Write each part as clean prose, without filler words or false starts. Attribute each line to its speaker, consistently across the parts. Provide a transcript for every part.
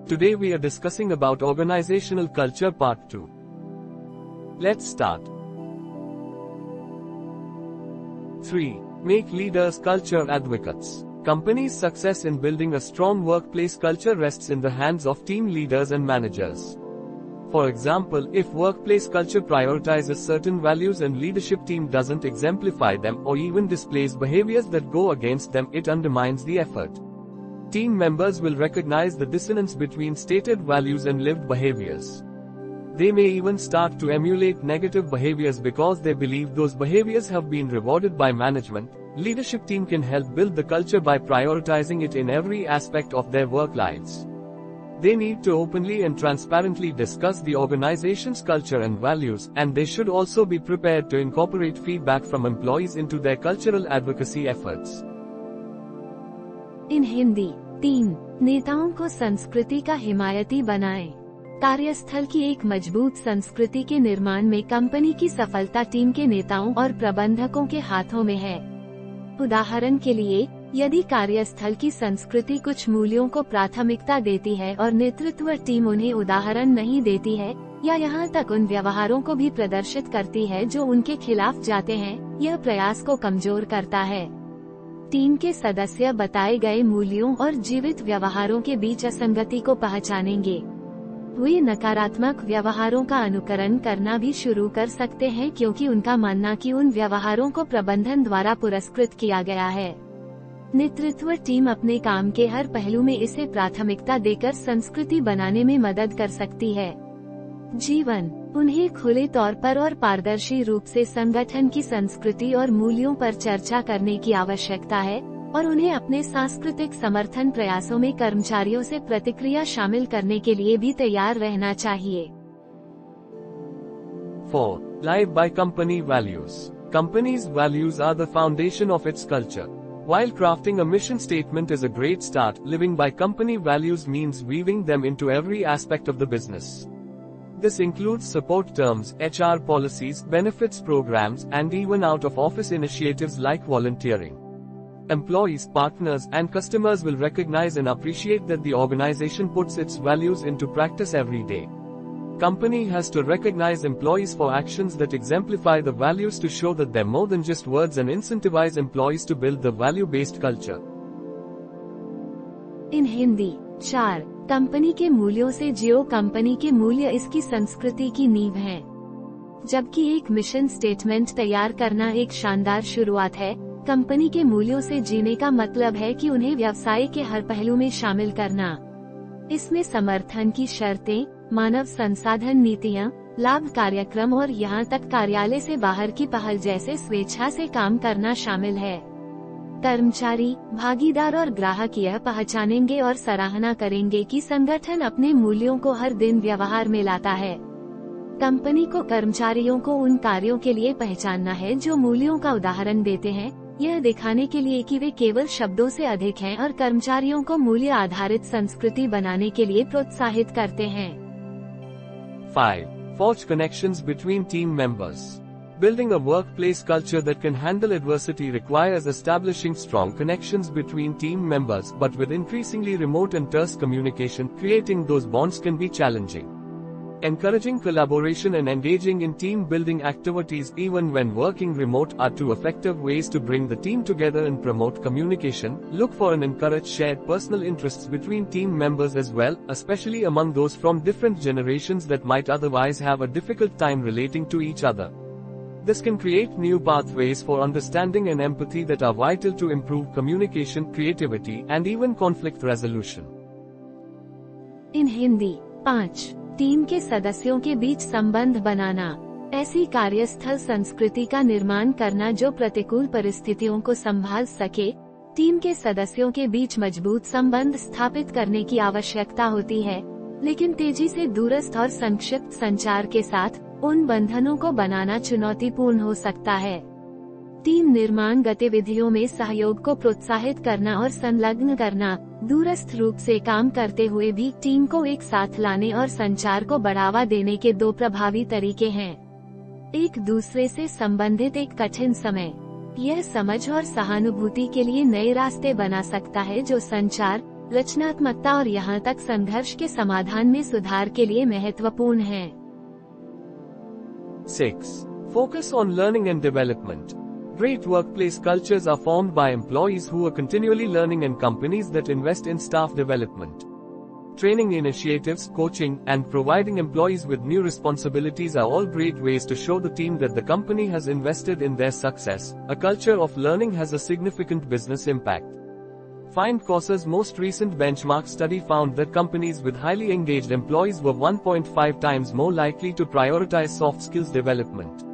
Speaker 1: Today we are discussing about organizational culture part 2. Let's start. 3. Make leaders culture advocates. Companies' success in building a strong workplace culture rests in the hands of team leaders and managers. For example, if workplace culture prioritizes certain values and leadership team doesn't exemplify them or even displays behaviors that go against them, it undermines the effort. Team members will recognize the dissonance between stated values and lived behaviors. They may even start to emulate negative behaviors because they believe those behaviors have been rewarded by management. Leadership team can help build the culture by prioritizing it in every aspect of their work lives. They need to openly and transparently discuss the organization's culture and values, and they should also be prepared to incorporate feedback from employees into their cultural advocacy efforts.
Speaker 2: इन हिंदी 3 नेताओं को संस्कृति का हिमायती बनाएं। कार्यस्थल की एक मजबूत संस्कृति के निर्माण में कंपनी की सफलता टीम के नेताओं और प्रबंधकों के हाथों में है। उदाहरण के लिए, यदि कार्यस्थल की संस्कृति कुछ मूल्यों को प्राथमिकता देती है और नेतृत्व टीम उन्हें उदाहरण नहीं देती है, या यहाँ तक उन व्यवहारों को भी प्रदर्शित करती है जो उनके खिलाफ जाते हैं, यह प्रयास को कमजोर करता है। टीम के सदस्य बताए गए मूल्यों और जीवित व्यवहारों के बीच असंगति को पहचानेंगे। वे नकारात्मक व्यवहारों का अनुकरण करना भी शुरू कर सकते हैं क्योंकि उनका मानना कि उन व्यवहारों को प्रबंधन द्वारा पुरस्कृत किया गया है। नेतृत्व टीम अपने काम के हर पहलू में इसे प्राथमिकता देकर संस्कृति बनाने में मदद कर सकती है। जीवन, उन्हें खुले तौर पर और पारदर्शी रूप से संगठन की संस्कृति और मूल्यों पर चर्चा करने की आवश्यकता है, और उन्हें अपने सांस्कृतिक समर्थन प्रयासों में कर्मचारियों से प्रतिक्रिया शामिल करने के लिए भी तैयार रहना चाहिए।
Speaker 1: 4. Live by company values. Company's values are the foundation of its culture. While crafting a mission statement is a great start, living by company values means weaving them into every aspect of the business. This includes support terms, HR policies, benefits programs, and even out-of-office initiatives like volunteering. Employees, partners, and customers will recognize and appreciate that the organization puts its values into practice every day. Company has to recognize employees for actions that exemplify the values to show that they're more than just words and incentivize employees to build the value-based culture.
Speaker 2: In Hindi 4 company के मूल्यों से जियो। Company के मूल्य इसकी संस्कृति की नींव हैं। जबकि एक मिशन स्टेटमेंट तैयार करना एक शानदार शुरुआत है, कंपनी के मूल्यों से जीने का मतलब है कि उन्हें व्यवसाय के हर पहलू में शामिल करना। इसमें समर्थन की शर्तें, मानव संसाधन नीतियाँ, लाभ कार्यक्रम और यहाँ तक कार्यालय से बाहर की पहल जैसे स्वेच्छा से काम करना शामिल है। कर्मचारी, भागीदार और ग्राहक यह पहचानेंगे और सराहना करेंगे कि संगठन अपने मूल्यों को हर दिन व्यवहार में लाता है। कंपनी को कर्मचारियों को उन कार्यों के लिए पहचानना है जो मूल्यों का उदाहरण देते हैं, यह दिखाने के लिए कि वे केवल शब्दों से अधिक हैं और कर्मचारियों को मूल्य आधारित संस्कृति बनाने के लिए प्रोत्साहित करते हैं।
Speaker 1: 5. Forge connections between team members. Building a workplace culture that can handle adversity requires establishing strong connections between team members, but with increasingly remote and terse communication, creating those bonds can be challenging. Encouraging collaboration and engaging in team-building activities even when working remote are two effective ways to bring the team together and promote communication. Look for and encourage shared personal interests between team members as well, especially among those from different generations that might otherwise have a difficult time relating to each other. This can create new pathways for understanding and empathy that are vital to improve communication, creativity, and even conflict resolution.
Speaker 2: In Hindi 5 team के सदस्यों के बीच संबंध बनाना। ऐसी कार्यस्थल संस्कृति का निर्माण करना जो प्रतिकूल परिस्थितियों को संभाल सके। टीम के सदस्यों के बीच मजबूत संबंध स्थापित करने की आवश्यकता होती है, लेकिन तेजी से दूरस्थ और संक्षिप्त संचार के साथ उन बंधनों को बनाना चुनौतीपूर्ण हो सकता है। टीम निर्माण गतिविधियों में सहयोग को प्रोत्साहित करना और संलग्न करना, दूरस्थ रूप से काम करते हुए भी टीम को एक साथ लाने और संचार को बढ़ावा देने के 2 प्रभावी तरीके हैं। एक दूसरे से संबंधित एक कठिन समय, यह समझ और सहानुभूति के लिए नए रास्ते बना सकता है जो संचार, रचनात्मकता और यहाँ तक संघर्ष के समाधान में सुधार के लिए महत्वपूर्ण है।
Speaker 1: 6. Focus on learning and development. Great workplace cultures are formed by employees who are continually learning and companies that invest in staff development. Training initiatives, coaching, and providing employees with new responsibilities are all great ways to show the team that the company has invested in their success. A culture of learning has a significant business impact. FindCourse's most recent benchmark study found that companies with highly engaged employees were 1.5 times more likely to prioritize soft skills development.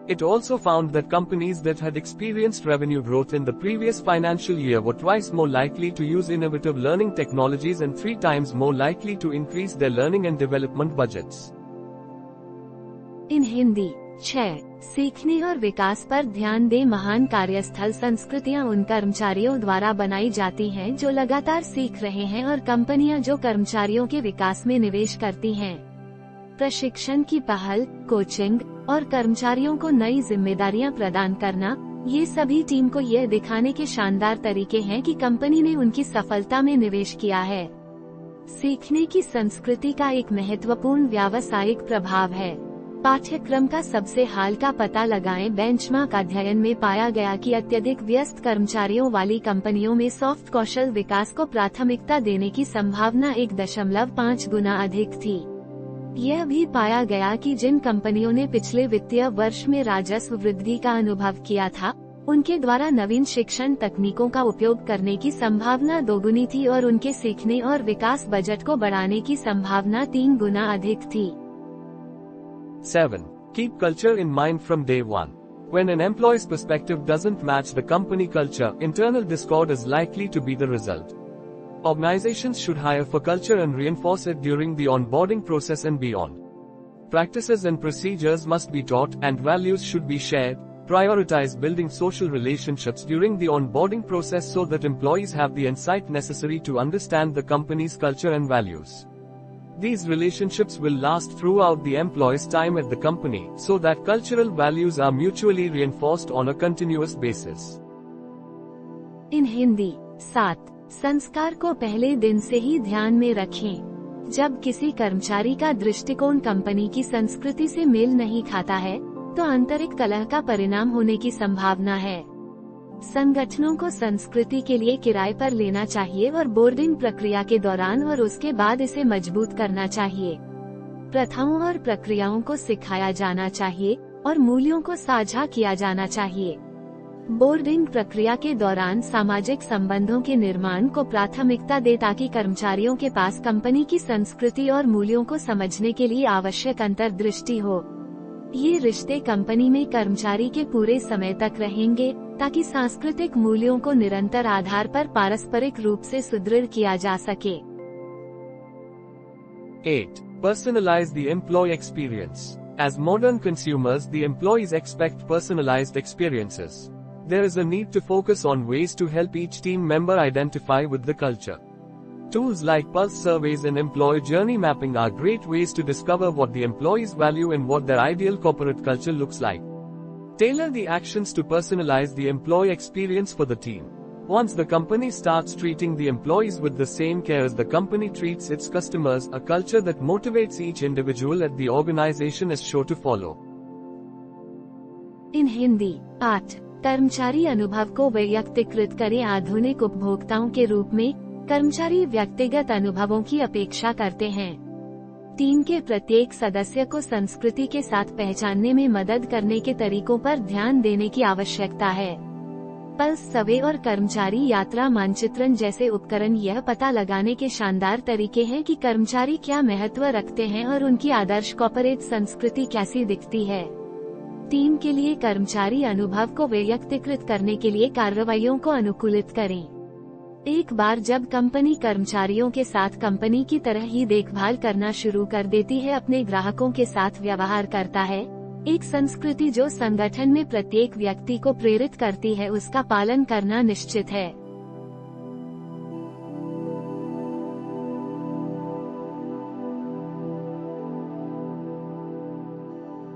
Speaker 1: It also found that companies that had experienced revenue growth in the previous financial year were twice more likely to use innovative learning technologies and 3 times more likely to increase their learning and development budgets.
Speaker 2: In Hindi, 6. सीखने और विकास पर ध्यान दें। महान कार्यस्थल संस्कृतियां उन कर्मचारियों द्वारा बनाई जाती हैं जो लगातार सीख रहे हैं और कंपनियां जो कर्मचारियों के विकास में निवेश करती हैं। प्रशिक्षण की पहल, कोचिंग और कर्मचारियों को नई जिम्मेदारियां प्रदान करना, ये सभी टीम को यह दिखाने के शानदार तरीके हैं कि कंपनी ने उनकी सफलता में निवेश किया है। सीखने की संस्कृति का एक महत्वपूर्ण व्यावसायिक प्रभाव है। पाठ्यक्रम का सबसे हाल का पता लगाएं। बेंचमार्क अध्ययन में पाया गया कि अत्यधिक व्यस्त कर्मचारियों वाली कंपनियों में सॉफ्ट कौशल विकास को प्राथमिकता देने की संभावना 1.5 गुना अधिक थी। यह भी पाया गया कि जिन कंपनियों ने पिछले वित्तीय वर्ष में राजस्व वृद्धि का अनुभव किया था, उनके द्वारा नवीन शिक्षण तकनीकों का उपयोग करने की संभावना 2 गुनी थी और उनके सीखने और विकास बजट को बढ़ाने की संभावना 3 गुना अधिक थी।
Speaker 1: 7. Keep culture in mind from day one. When an employee's perspective doesn't match the company culture, internal discord is likely to be the result. Organizations should hire for culture and reinforce it during the onboarding process and beyond. Practices and procedures must be taught, and values should be shared. Prioritize building social relationships during the onboarding process so that employees have the insight necessary to understand the company's culture and values. These relationships will last throughout the employee's time at the company, so that cultural values are mutually reinforced on a continuous basis.
Speaker 2: In Hindi, 7. संस्कार को पहले दिन से ही ध्यान में रखें। जब किसी कर्मचारी का दृष्टिकोण कंपनी की संस्कृति से मेल नहीं खाता है, तो आंतरिक कलह का परिणाम होने की संभावना है। संगठनों को संस्कृति के लिए किराए पर लेना चाहिए और बोर्डिंग प्रक्रिया के दौरान और उसके बाद इसे मजबूत करना चाहिए। प्रथाओं और प्रक्रियाओं को सिखाया जाना चाहिए और मूल्यों को साझा किया जाना चाहिए। बोर्डिंग प्रक्रिया के दौरान सामाजिक संबंधों के निर्माण को प्राथमिकता दे ताकि कर्मचारियों के पास कंपनी की संस्कृति और मूल्यों को समझने के लिए आवश्यक अंतर्दृष्टि हो। ये रिश्ते कंपनी में कर्मचारी के पूरे समय तक रहेंगे ताकि सांस्कृतिक मूल्यों को निरंतर आधार पर पारस्परिक रूप से सुदृढ़ किया जा सके।
Speaker 1: 8. Personalize the employee experience. As modern consumers, the employees expect personalized experiences. There is a need to focus on ways to help each team member identify with the culture. Tools like pulse surveys and employee journey mapping are great ways to discover what the employees value and what their ideal corporate culture looks like. Tailor the actions to personalize the employee experience for the team. Once the company starts treating the employees with the same care as the company treats its customers, a culture that motivates each individual at the organization is sure to follow.
Speaker 2: In Hindi, 8. कर्मचारी अनुभव को वैयक्तिकृत करें। आधुनिक उपभोक्ताओं के रूप में कर्मचारी व्यक्तिगत अनुभवों की अपेक्षा करते हैं। टीम के प्रत्येक सदस्य को संस्कृति के साथ पहचानने में मदद करने के तरीकों पर ध्यान देने की आवश्यकता है। पल्स सर्वे और कर्मचारी यात्रा मानचित्रण जैसे उपकरण यह पता लगाने के शानदार तरीके हैं कि कर्मचारी क्या महत्व रखते हैं और उनकी आदर्श कॉर्पोरेट संस्कृति कैसी दिखती है। टीम के लिए कर्मचारी अनुभव को वैयक्तिकृत करने के लिए कार्रवाइयों को अनुकूलित करें। एक बार जब कंपनी कर्मचारियों के साथ कंपनी की तरह ही देखभाल करना शुरू कर देती है, अपने ग्राहकों के साथ व्यवहार करता है, एक संस्कृति जो संगठन में प्रत्येक व्यक्ति को प्रेरित करती है, उसका पालन करना निश्चित है।